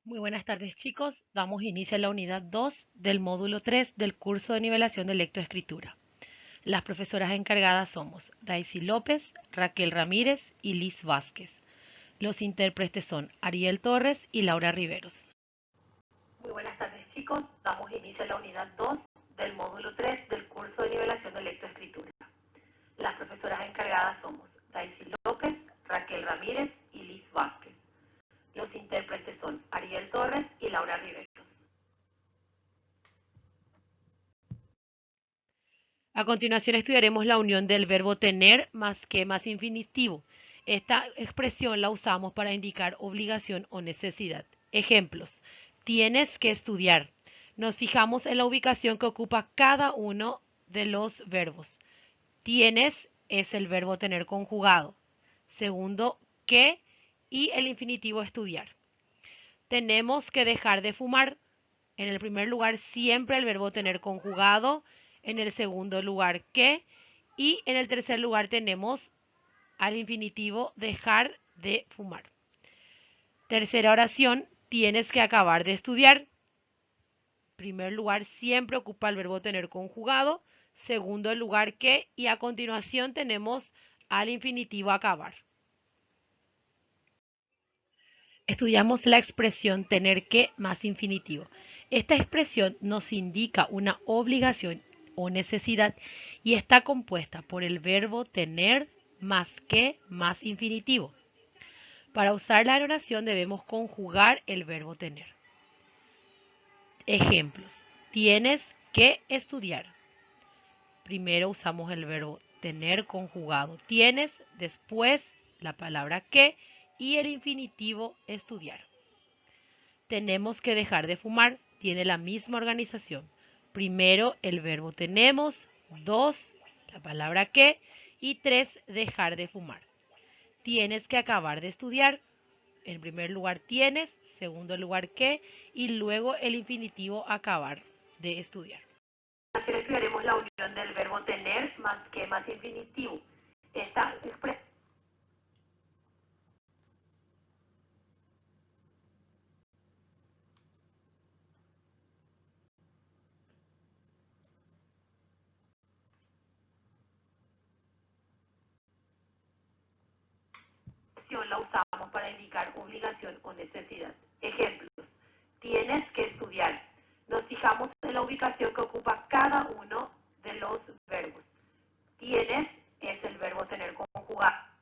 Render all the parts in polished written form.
Muy buenas tardes, chicos. Damos inicio a la unidad 2 del módulo 3 del curso de nivelación de lectoescritura. Las profesoras encargadas somos Daisy López, Raquel Ramírez y Liz Vázquez. Los intérpretes son Ariel Torres y Laura Riveros. Muy buenas tardes, chicos. Damos inicio a la unidad 2 del módulo 3 del curso de nivelación de lectoescritura. Las profesoras encargadas somos Daisy López, Raquel Ramírez y Liz Vázquez. Los intérpretes son Ariel Torres y Laura Riveros. A continuación estudiaremos la unión del verbo tener más que más infinitivo. Esta expresión la usamos para indicar obligación o necesidad. Ejemplos. Tienes que estudiar. Nos fijamos en la ubicación que ocupa cada uno de los verbos. Tienes es el verbo tener conjugado. Segundo, que y el infinitivo estudiar. Tenemos que dejar de fumar. En el primer lugar, siempre el verbo tener conjugado. En el segundo lugar, que. Y en el tercer lugar tenemos al infinitivo dejar de fumar. Tercera oración, tienes que acabar de estudiar. Primer lugar, siempre ocupa el verbo tener conjugado. Segundo lugar, que. Y a continuación tenemos al infinitivo acabar. Estudiamos la expresión tener que más infinitivo. Esta expresión nos indica una obligación o necesidad y está compuesta por el verbo tener más que más infinitivo. Para usarla en oración debemos conjugar el verbo tener. Ejemplos. Tienes que estudiar. Primero usamos el verbo tener conjugado. Tienes, después la palabra que y el infinitivo estudiar. Tenemos que dejar de fumar. Tiene la misma organización. Primero el verbo tenemos, dos la palabra que y tres dejar de fumar. Tienes que acabar de estudiar. En primer lugar tienes, segundo lugar que y luego el infinitivo acabar de estudiar. Así estudiaremos la unión del verbo tener más que más infinitivo. Esta expresión la usamos para indicar obligación o necesidad. Ejemplos. Tienes que estudiar. Nos fijamos en la ubicación que ocupa cada uno de los verbos. Tienes es el verbo tener conjugado.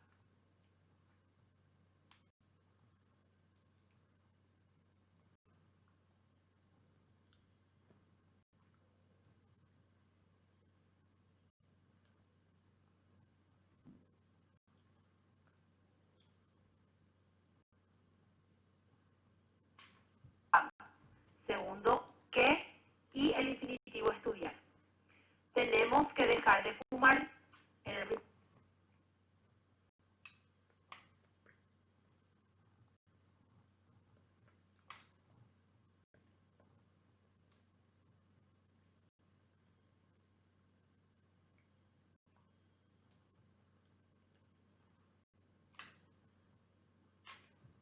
Segundo, que y el infinitivo estudiar. Tenemos que dejar de fumar. En el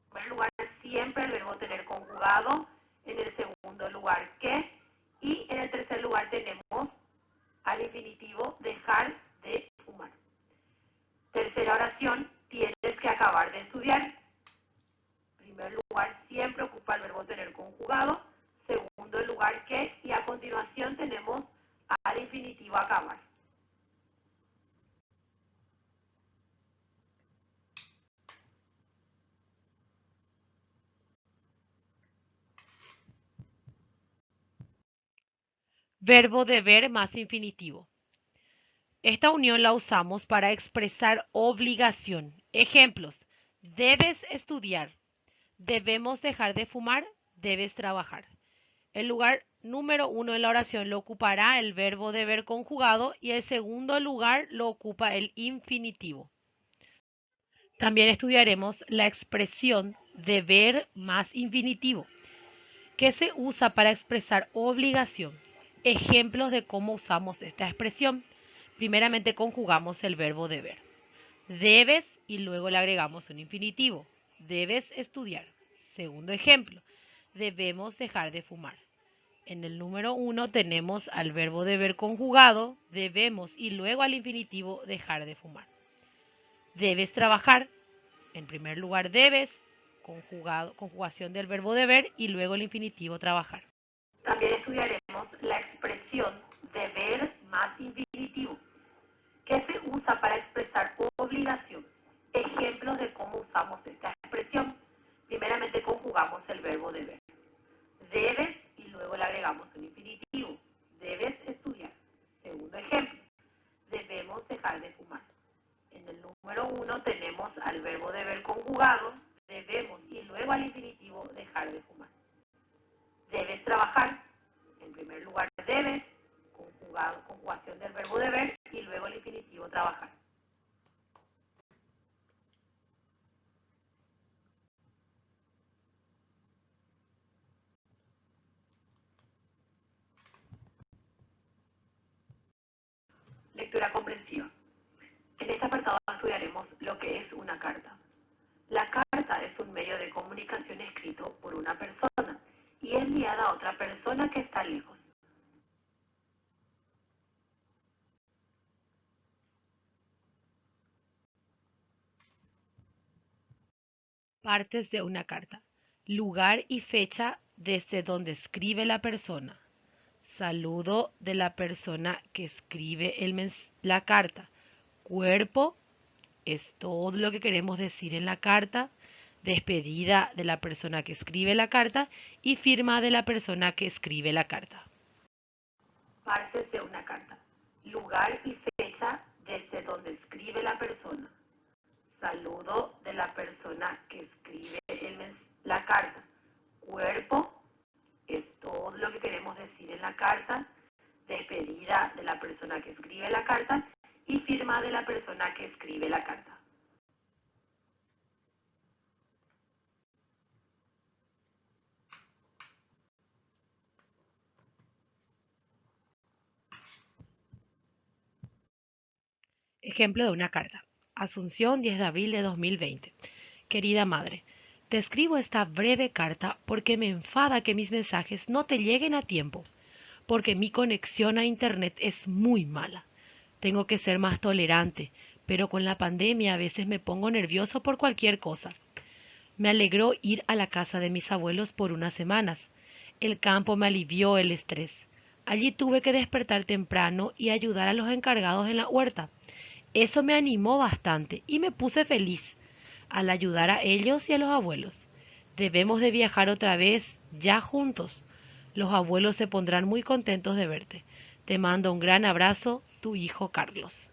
primer lugar, siempre el verbo tener conjugado. En el segundo lugar, que. Y en el tercer lugar tenemos al infinitivo dejar de fumar. Tercera oración, tienes que acabar de estudiar. En primer lugar, siempre ocupa el verbo tener conjugado. Segundo lugar, que. Y a continuación tenemos al infinitivo acabar. Verbo deber más infinitivo. Esta unión la usamos para expresar obligación. Ejemplos. Debes estudiar. Debemos dejar de fumar. Debes trabajar. El lugar número 1 en la oración lo ocupará el verbo deber conjugado y el segundo lugar lo ocupa el infinitivo. También estudiaremos la expresión deber más infinitivo, que se usa para expresar obligación. Ejemplos de cómo usamos esta expresión. Primeramente conjugamos el verbo deber. Debes y luego le agregamos un infinitivo. Debes estudiar. Segundo ejemplo. Debemos dejar de fumar. En el número uno tenemos al verbo deber conjugado, debemos, y luego al infinitivo dejar de fumar. Debes trabajar. En primer lugar debes, conjugación del verbo deber y luego el infinitivo trabajar. También estudiaremos la expresión deber más infinitivo, que se usa para expresar obligación. Ejemplos de cómo usamos esta expresión. Primeramente conjugamos el verbo deber. Debes y luego le agregamos un infinitivo. Debes estudiar. Segundo ejemplo. Debemos dejar de fumar. En el número uno tenemos al verbo deber conjugado. Debemos y luego al infinitivo dejar de fumar. Debes trabajar. En primer lugar debes, conjugación del verbo deber y luego el infinitivo trabajar. Lectura comprensiva. En este apartado estudiaremos lo que es una carta. La carta es un medio de comunicación escrito por una persona y enviada a otra persona que está lejos. Partes de una carta. Lugar y fecha desde donde escribe la persona. Saludo de la persona que escribe la carta. Cuerpo es todo lo que queremos decir en la carta. Despedida de la persona que escribe la carta y firma de la persona que escribe la carta. Partes de una carta. Lugar y fecha desde donde escribe la persona. Saludo de la persona que escribe la carta. Cuerpo es todo lo que queremos decir en la carta. Despedida de la persona que escribe la carta y firma de la persona que escribe la carta. Ejemplo de una carta. Asunción, 10 de abril de 2020. Querida madre, te escribo esta breve carta porque me enfada que mis mensajes no te lleguen a tiempo, porque mi conexión a Internet es muy mala. Tengo que ser más tolerante, pero con la pandemia a veces me pongo nervioso por cualquier cosa. Me alegró ir a la casa de mis abuelos por unas semanas. El campo me alivió el estrés. Allí tuve que despertar temprano y ayudar a los encargados en la huerta. Eso me animó bastante y me puse feliz al ayudar a ellos y a los abuelos. Debemos de viajar otra vez, ya juntos. Los abuelos se pondrán muy contentos de verte. Te mando un gran abrazo, tu hijo Carlos.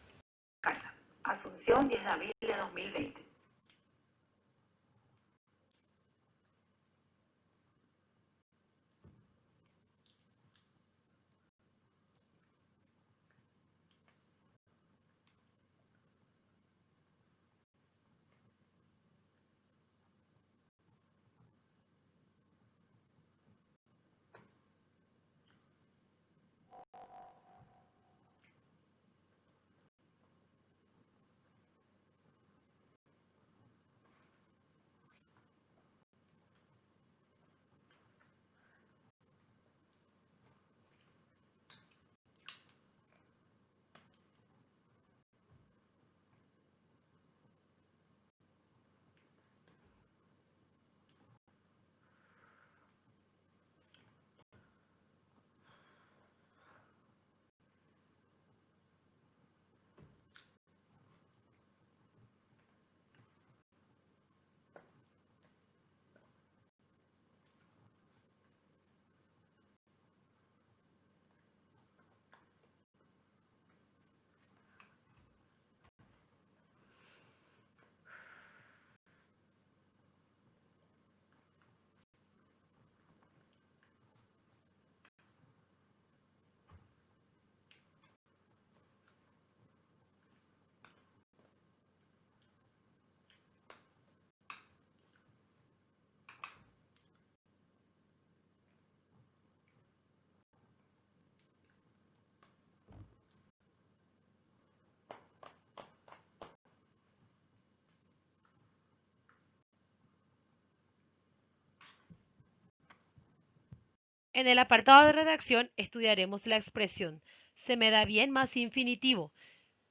Carta. Asunción, 10 de abril de 2020. En el apartado de redacción estudiaremos la expresión se me da bien más infinitivo.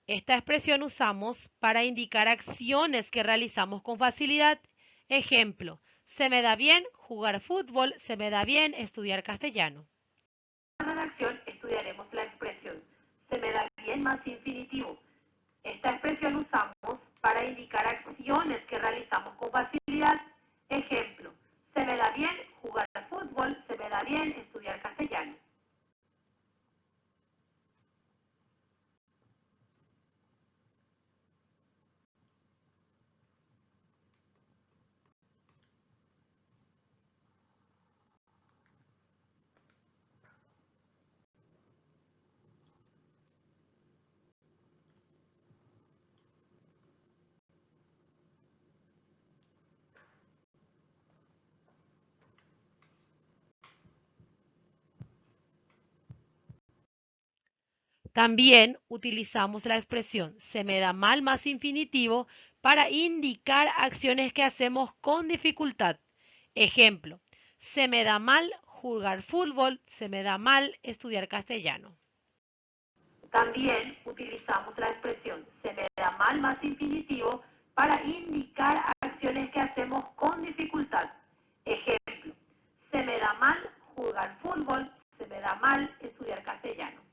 Esta expresión usamos para indicar acciones que realizamos con facilidad. Ejemplo, se me da bien jugar fútbol, se me da bien estudiar castellano. En la redacción estudiaremos la expresión se me da bien más infinitivo. Esta expresión usamos para indicar acciones que realizamos con facilidad. Ejemplo, se me da bien jugar fútbol, se me da bien estudiar castellano. También utilizamos la expresión se me da mal más infinitivo para indicar acciones que hacemos con dificultad. Ejemplo, se me da mal jugar fútbol, se me da mal estudiar castellano. También utilizamos la expresión se me da mal más infinitivo para indicar acciones que hacemos con dificultad. Ejemplo, se me da mal jugar fútbol, se me da mal estudiar castellano.